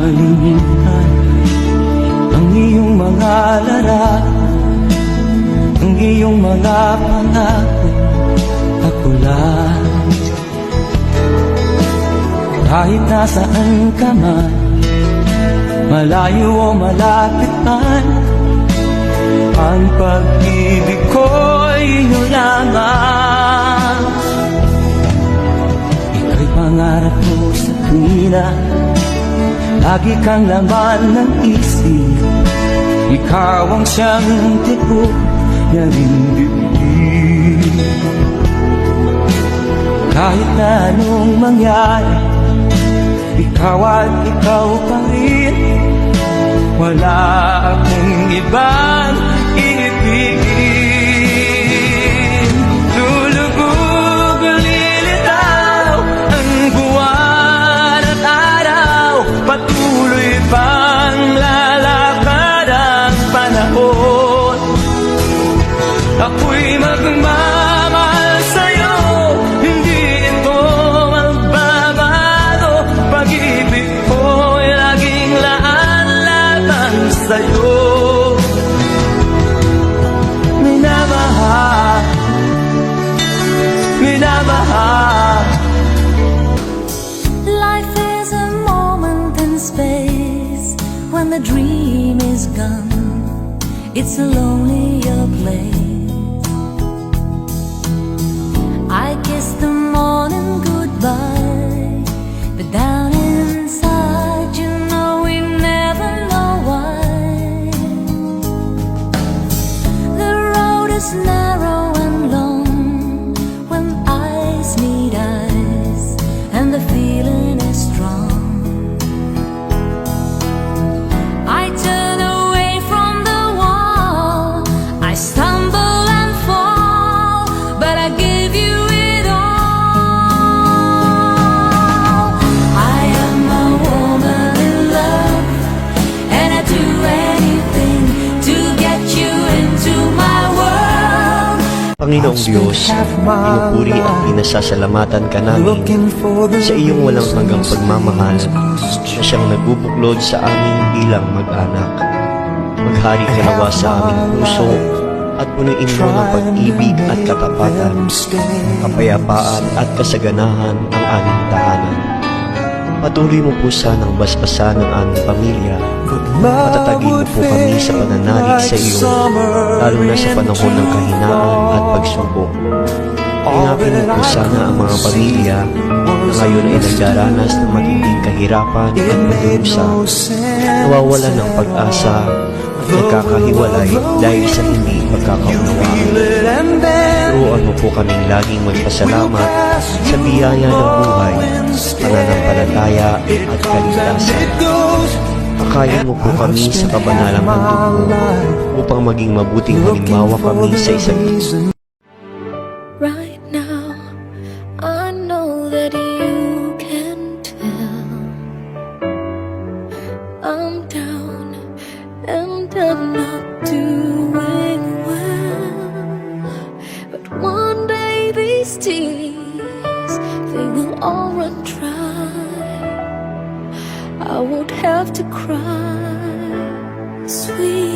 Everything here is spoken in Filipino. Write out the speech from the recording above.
makalimutan ang iyong mga larawan, ang iyong mga pangako. Ako lang, kahit nasaan ka man, malayo o malapit man, ang pag-ibig ko'y inyo lamang. Ika'y pangarap ko sa tuwina, lagi kang laman ng isip. Ikaw ang siyang tibok niya rin dibdib. Kahit na anong mangyari, ikaw at ikaw pa rin. Wala akong ibang ibigin. Lulubog, lilitaw ang buwan at araw, patuloy pang lalakad ang panahon. Ako'y magmamahal sa'yo, hindi ito magbabago. Pag-ibig ko'y laging laan sa'yo. Minamahal, minamahal. Life is a moment in space. When the dream is gone, it's a lonelier place. I kiss the morning goodbye, but down inside you know we never know why. The road is narrow and long when eyes meet eyes, and the feeling is strong. I turn away from the wall, I stumble and fall, but I give you it all. I am a woman in love, and I do anything to get you into my world. Panginoong Diyos, pinupuri at pinasasalamatan ka namin sa iyong walang hanggang pagmamahal na siyang nagbubuklod sa amin bilang mag-anak. Maghari ka nawa sa aming puso at punuin mo ng pag-ibig at katapatan, kapayapaan at kasaganahan ang aming tahanan. Patuloy mo po sanang basbasan ng aming pamilya. Patatagin mo po kami sa pananalig sa iyo, lalo na sa panahon ng kahinaan at pagsubok. Ingapin mo po sana ang mga pamilya na ngayon ay nagdaranas ng matinding kahirapan at pagdurusa, nawawalan ng pag-asa at nagkakahiwalay dahil sa hindi pagkakaunawaan. Turuan mo po kaming laging magpasalamat sa biyaya ng buhay, pananampalataya at kaligtasan. Akayin mo po kami sa kabanalang handog mo upang maging mabuting halimbawa kami sa isa't isa. Right now, I know that you can tell I'm down and I'm not doing well. But one day these tears, they will all run dry. I won't have to cry, sweet.